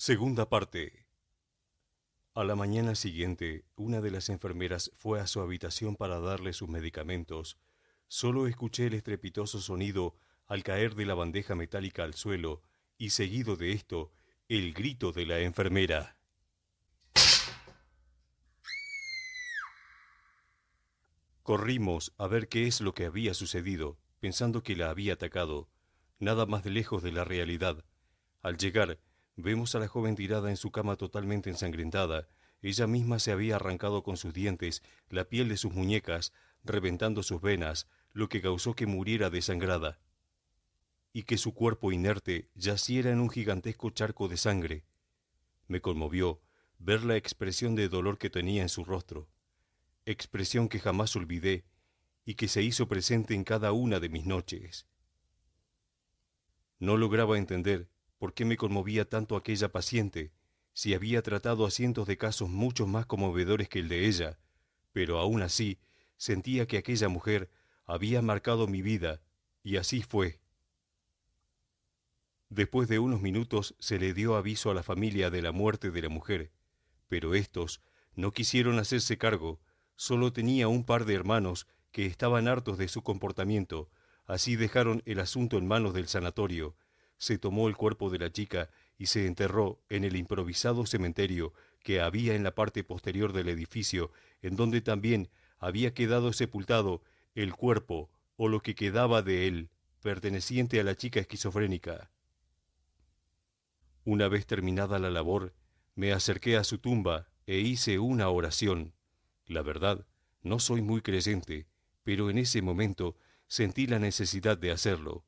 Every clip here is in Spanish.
Segunda parte. A la mañana siguiente, una de las enfermeras fue a su habitación para darle sus medicamentos. Solo escuché el estrepitoso sonido al caer de la bandeja metálica al suelo, y seguido de esto, el grito de la enfermera. Corrimos a ver qué es lo que había sucedido, pensando que la había atacado. Nada más de lejos de la realidad. Al llegar, vemos a la joven tirada en su cama totalmente ensangrentada. Ella misma se había arrancado con sus dientes la piel de sus muñecas, reventando sus venas, lo que causó que muriera desangrada, y que su cuerpo inerte yaciera en un gigantesco charco de sangre. Me conmovió ver la expresión de dolor que tenía en su rostro, expresión que jamás olvidé y que se hizo presente en cada una de mis noches. No lograba entender por qué me conmovía tanto aquella paciente, si había tratado a cientos de casos mucho más conmovedores que el de ella, pero aún así sentía que aquella mujer había marcado mi vida, y así fue. Después de unos minutos se le dio aviso a la familia de la muerte de la mujer, pero éstos no quisieron hacerse cargo. Solo tenía un par de hermanos que estaban hartos de su comportamiento, así dejaron el asunto en manos del sanatorio. Se tomó el cuerpo de la chica y se enterró en el improvisado cementerio que había en la parte posterior del edificio, en donde también había quedado sepultado el cuerpo, o lo que quedaba de él, perteneciente a la chica esquizofrénica. Una vez terminada la labor, me acerqué a su tumba e hice una oración. La verdad, no soy muy creyente, pero en ese momento sentí la necesidad de hacerlo.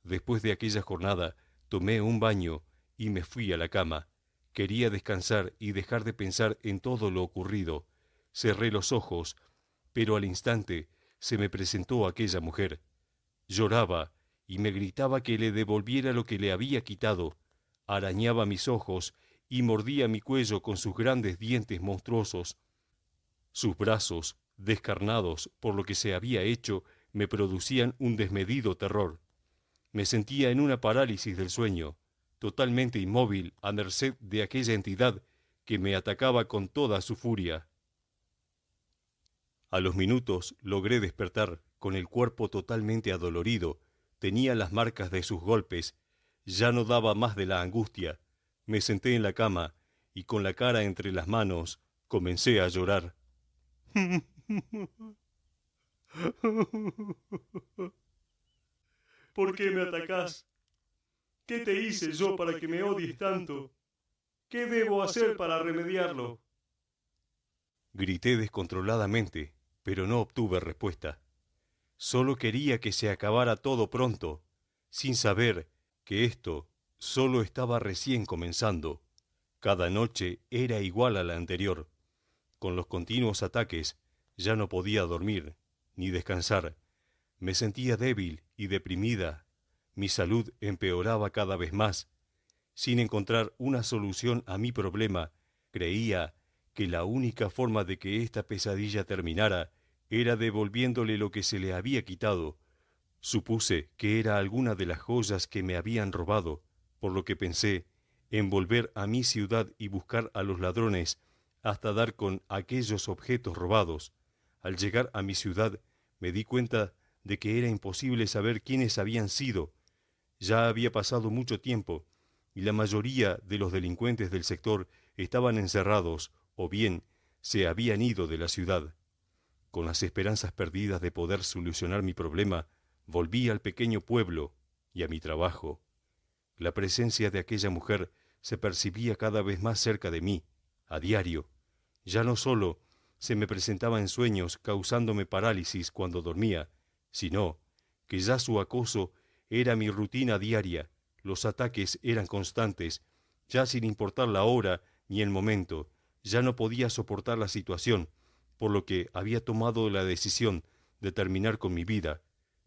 Después de aquella jornada, tomé un baño y me fui a la cama. Quería descansar y dejar de pensar en todo lo ocurrido. Cerré los ojos, pero al instante se me presentó aquella mujer. Lloraba y me gritaba que le devolviera lo que le había quitado. Arañaba mis ojos y mordía mi cuello con sus grandes dientes monstruosos. Sus brazos, descarnados por lo que se había hecho, me producían un desmedido terror. Me sentía en una parálisis del sueño, totalmente inmóvil a merced de aquella entidad que me atacaba con toda su furia. A los minutos logré despertar con el cuerpo totalmente adolorido. Tenía las marcas de sus golpes. Ya no daba más de la angustia. Me senté en la cama y con la cara entre las manos comencé a llorar. ¿Por qué me atacás? ¿Qué te hice yo para que me odies tanto? ¿Qué debo hacer para remediarlo? Grité descontroladamente, pero no obtuve respuesta. Solo quería que se acabara todo pronto, sin saber que esto solo estaba recién comenzando. Cada noche era igual a la anterior. Con los continuos ataques ya no podía dormir ni descansar. Me sentía débil y deprimida. Mi salud empeoraba cada vez más. Sin encontrar una solución a mi problema, creía que la única forma de que esta pesadilla terminara era devolviéndole lo que se le había quitado. Supuse que era alguna de las joyas que me habían robado, por lo que pensé en volver a mi ciudad y buscar a los ladrones hasta dar con aquellos objetos robados. Al llegar a mi ciudad me di cuenta de que era imposible saber quiénes habían sido. Ya había pasado mucho tiempo y la mayoría de los delincuentes del sector estaban encerrados o bien se habían ido de la ciudad. Con las esperanzas perdidas de poder solucionar mi problema, volví al pequeño pueblo y a mi trabajo. La presencia de aquella mujer se percibía cada vez más cerca de mí, a diario. Ya no solo se me presentaba en sueños causándome parálisis cuando dormía, sino que ya su acoso era mi rutina diaria. Los ataques eran constantes, ya sin importar la hora ni el momento. Ya no podía soportar la situación, por lo que había tomado la decisión de terminar con mi vida.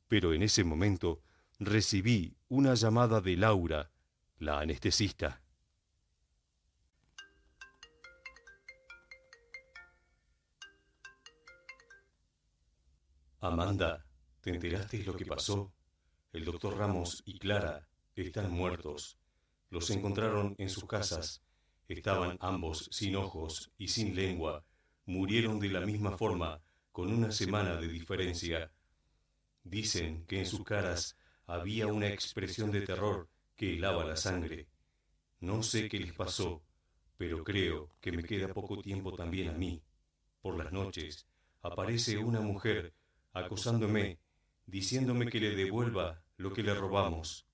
Pero en ese momento recibí una llamada de Laura, la anestesista. Amanda, ¿te enteraste de lo que pasó? El doctor Ramos y Clara están muertos. los encontraron en sus casas. Estaban ambos sin ojos y sin lengua. Murieron de la misma forma, con una semana de diferencia. Dicen que en sus caras había una expresión de terror que helaba la sangre. No sé qué les pasó, pero creo que me queda poco tiempo también a mí. Por las noches aparece una mujer acosándome, diciéndome que le devuelva lo que le robamos.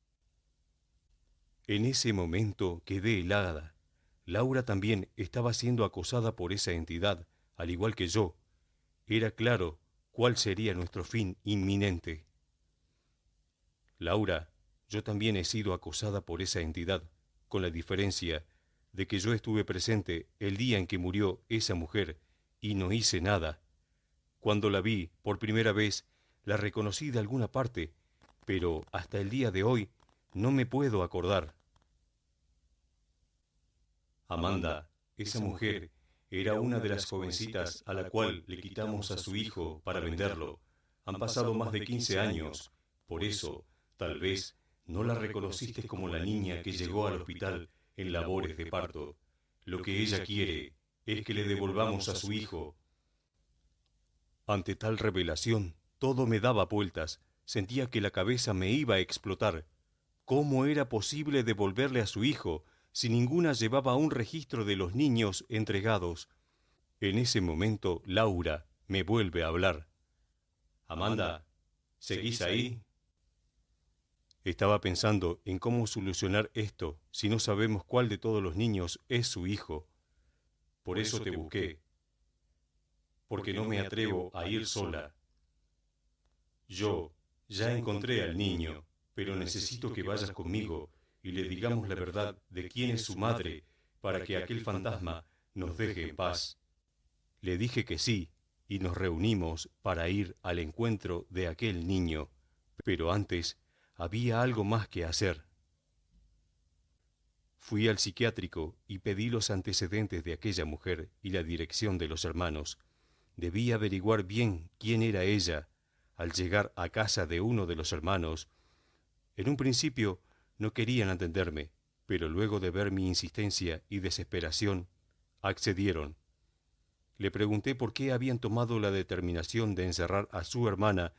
En ese momento quedé helada. Laura también estaba siendo acosada por esa entidad, al igual que yo. Era claro cuál sería nuestro fin inminente. Laura, yo también he sido acosada por esa entidad, con la diferencia de que yo estuve presente el día en que murió esa mujer y no hice nada. Cuando la vi por primera vez, la reconocí de alguna parte, pero hasta el día de hoy no me puedo acordar. Amanda, esa mujer, era una de las jovencitas a la cual le quitamos a su hijo para venderlo. Han pasado más de 15 años, por eso, tal vez, no la reconociste como la niña que llegó al hospital en labores de parto. Lo que ella quiere es que le devolvamos a su hijo. Ante tal revelación, todo me daba vueltas. Sentía que la cabeza me iba a explotar. ¿Cómo era posible devolverle a su hijo si ninguna llevaba un registro de los niños entregados? En ese momento, Laura me vuelve a hablar. Amanda, ¿seguís ahí? Estaba pensando en cómo solucionar esto si no sabemos cuál de todos los niños es su hijo. Por eso te busqué, porque no me atrevo a ir sola. Yo ya encontré al niño, pero necesito que vayas conmigo y le digamos la verdad de quién es su madre para que aquel fantasma nos deje en paz. Le dije que sí, y nos reunimos para ir al encuentro de aquel niño, pero antes había algo más que hacer. Fui al psiquiátrico y pedí los antecedentes de aquella mujer y la dirección de los hermanos. Debí averiguar bien quién era ella. Al llegar a casa de uno de los hermanos, en un principio no querían atenderme, pero luego de ver mi insistencia y desesperación, accedieron. Le pregunté por qué habían tomado la determinación de encerrar a su hermana,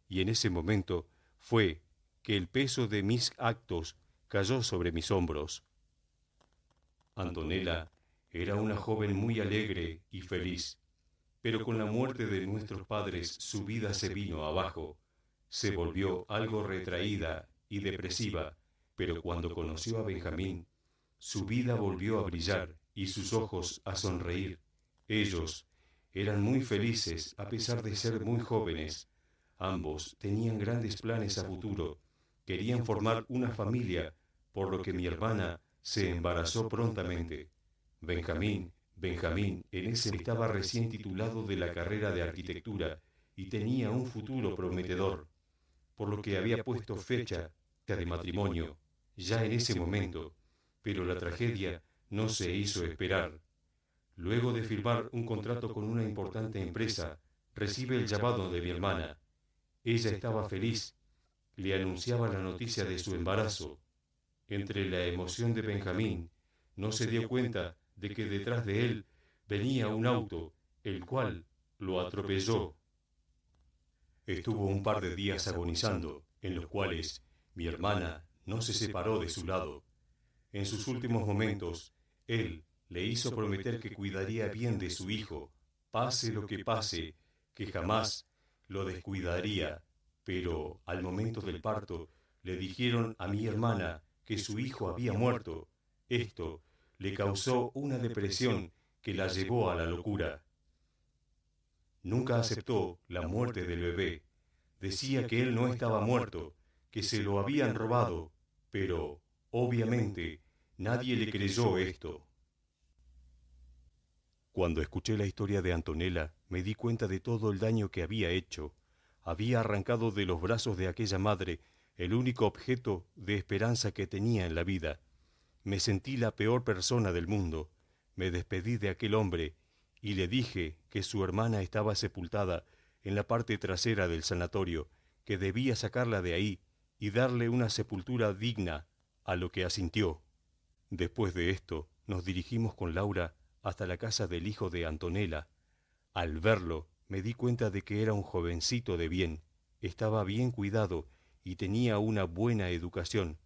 y en ese momento fue que el peso de mis actos cayó sobre mis hombros. Antonella era una joven muy alegre y feliz, pero con la muerte de nuestros padres su vida se vino abajo. Se volvió algo retraída y depresiva, pero cuando conoció a Benjamín, su vida volvió a brillar y sus ojos a sonreír. Ellos eran muy felices a pesar de ser muy jóvenes. Ambos tenían grandes planes a futuro. Querían formar una familia, por lo que mi hermana se embarazó prontamente. Benjamín en ese estaba recién titulado de la carrera de arquitectura y tenía un futuro prometedor, por lo que había puesto fecha de matrimonio ya en ese momento, pero la tragedia no se hizo esperar. Luego de firmar un contrato con una importante empresa, recibe el llamado de mi hermana. Ella estaba feliz, le anunciaba la noticia de su embarazo. Entre la emoción de Benjamín, no se dio cuenta de que detrás de él venía un auto, el cual lo atropelló. Estuvo un par de días agonizando, en los cuales mi hermana no se separó de su lado. En sus últimos momentos, él le hizo prometer que cuidaría bien de su hijo, pase lo que pase, que jamás lo descuidaría, pero al momento del parto le dijeron a mi hermana que su hijo había muerto. Esto le causó una depresión que la llevó a la locura. Nunca aceptó la muerte del bebé. Decía que él no estaba muerto, que se lo habían robado, pero, obviamente, nadie le creyó esto. Cuando escuché la historia de Antonella, me di cuenta de todo el daño que había hecho. Había arrancado de los brazos de aquella madre el único objeto de esperanza que tenía en la vida. Me sentí la peor persona del mundo. Me despedí de aquel hombre y le dije que su hermana estaba sepultada en la parte trasera del sanatorio, que debía sacarla de ahí y darle una sepultura digna, a lo que asintió. Después de esto, nos dirigimos con Laura hasta la casa del hijo de Antonella. Al verlo, me di cuenta de que era un jovencito de bien, estaba bien cuidado y tenía una buena educación,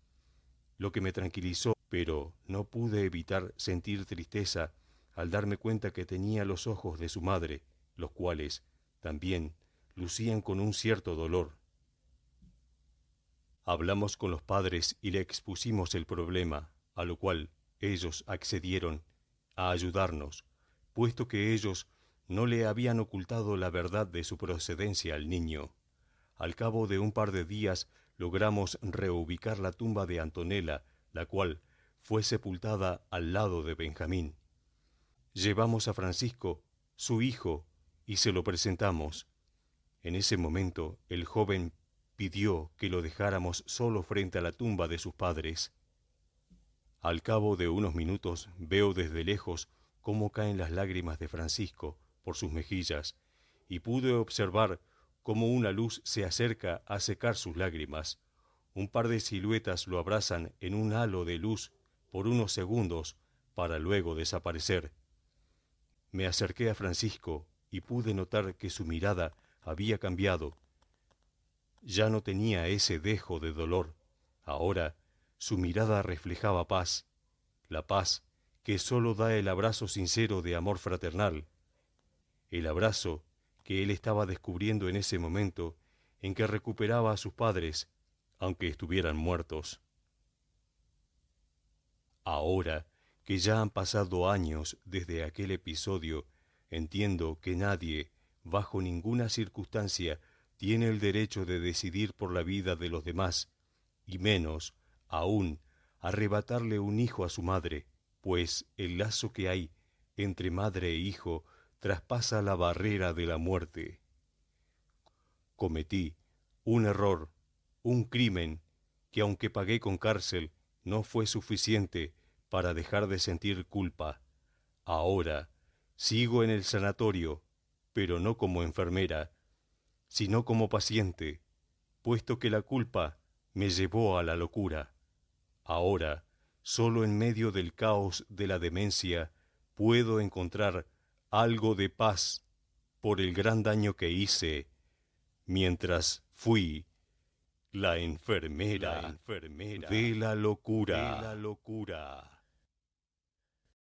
lo que me tranquilizó, pero no pude evitar sentir tristeza al darme cuenta que tenía los ojos de su madre, los cuales también lucían con un cierto dolor. Hablamos con los padres y le expusimos el problema, a lo cual ellos accedieron a ayudarnos, puesto que ellos no le habían ocultado la verdad de su procedencia al niño. Al cabo de un par de días logramos reubicar la tumba de Antonella, la cual fue sepultada al lado de Benjamín. Llevamos a Francisco, su hijo, y se lo presentamos. En ese momento el joven pidió que lo dejáramos solo frente a la tumba de sus padres. Al cabo de unos minutos veo desde lejos cómo caen las lágrimas de Francisco por sus mejillas, y pude observar cómo una luz se acerca a secar sus lágrimas. Un par de siluetas lo abrazan en un halo de luz por unos segundos para luego desaparecer. Me acerqué a Francisco y pude notar que su mirada había cambiado. Ya no tenía ese dejo de dolor. Ahora su mirada reflejaba paz, la paz que sólo da el abrazo sincero de amor fraternal, el abrazo que él estaba descubriendo en ese momento en que recuperaba a sus padres, aunque estuvieran muertos. Ahora que ya han pasado años desde aquel episodio, entiendo que nadie, bajo ninguna circunstancia, tiene el derecho de decidir por la vida de los demás, y menos, aún, arrebatarle un hijo a su madre, pues el lazo que hay entre madre e hijo traspasa la barrera de la muerte. Cometí un error, un crimen, que aunque pagué con cárcel, no fue suficiente para dejar de sentir culpa. Ahora sigo en el sanatorio, pero no como enfermera, sino como paciente, puesto que la culpa me llevó a la locura. Ahora, solo en medio del caos de la demencia, puedo encontrar algo de paz por el gran daño que hice mientras fui la enfermera de la locura.